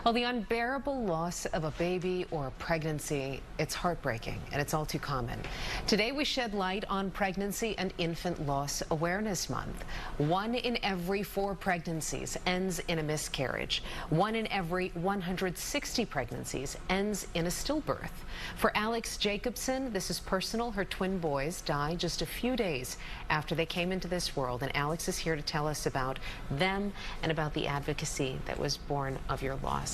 Well, the unbearable loss of a baby or a pregnancy, it's heartbreaking, and it's all too common. Today, we shed light on Pregnancy and Infant Loss Awareness Month. 1 in every 4 pregnancies ends in a miscarriage. 1 in every 160 pregnancies ends in a stillbirth. For Alex Jacobson, this is personal. Her twin boys died just a few days after they came into this world, and Alex is here to tell us about them and about the advocacy that was born of your loss.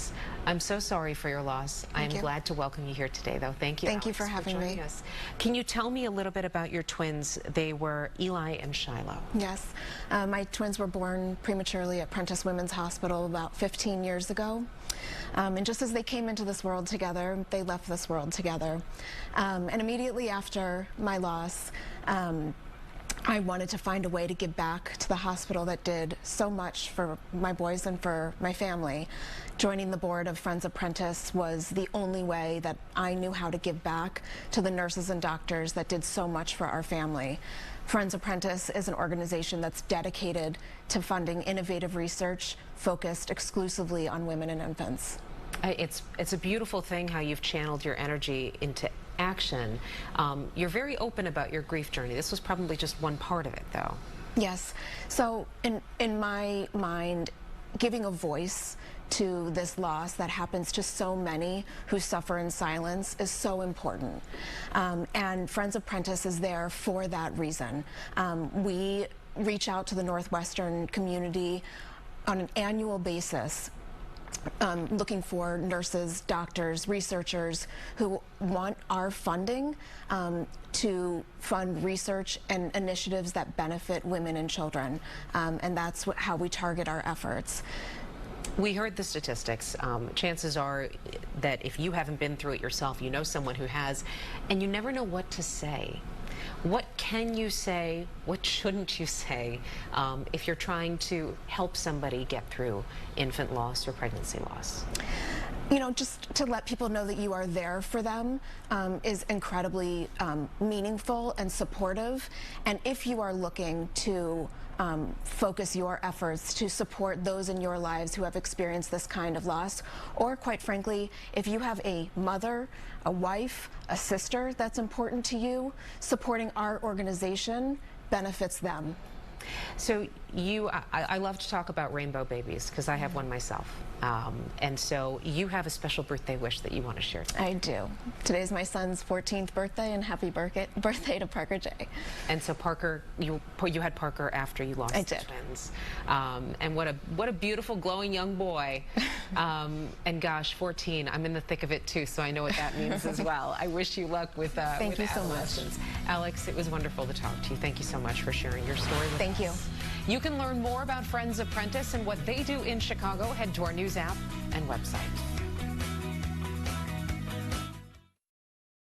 I'm so sorry for your loss. I'm glad to welcome you here today, though. Thank you, Thank Alex, you for having me. us. Can you tell me a little bit about your twins? They were Eli and Shiloh. Yes. My twins were born prematurely at Prentice Women's Hospital about 15 years ago. And just as they came into this world together, they left this world together. And immediately after my loss, I wanted to find a way to give back to the hospital that did so much for my boys and for my family. Joining the board of Friends of Prentice was the only way that I knew how to give back to the nurses and doctors that did so much for our family. Friends of Prentice is an organization that's dedicated to funding innovative research focused exclusively on women and infants. It's a beautiful thing how you've channeled your energy into action. You're very open about your grief journey. This was probably just one part of it, though. Yes. So in my mind, giving a voice to this loss that happens to so many who suffer in silence is so important. And Friends of Prentice is there for that reason. We reach out to the Northwestern community on an annual basis, looking for nurses, doctors, researchers who want our funding to fund research and initiatives that benefit women and children. And that's how we target our efforts. We heard the statistics. Chances are that if you haven't been through it yourself, you know someone who has, and you never know what to say. What can you say? What shouldn't you say if you're trying to help somebody get through infant loss or pregnancy loss? You know, just to let people know that you are there for them is incredibly meaningful and supportive. And if you are looking to focus your efforts to support those in your lives who have experienced this kind of loss, or quite frankly, if you have a mother, a wife, a sister that's important to you, supporting our organization benefits them. So I love to talk about rainbow babies because I have one myself. And so you have a special birthday wish that you want to share today. I do. Today's my son's 14th birthday, and happy birthday to Parker J. And so Parker, you had Parker after you lost the twins. And what a beautiful, glowing young boy. And gosh, 14, I'm in the thick of it too, so I know what that means as well. I wish you luck with Thank you so much. Alex, it was wonderful to talk to you. Thank you so much for sharing your story with us. Thank you. You can learn more about Friends of Prentice and what they do in Chicago. Head to our news app and website.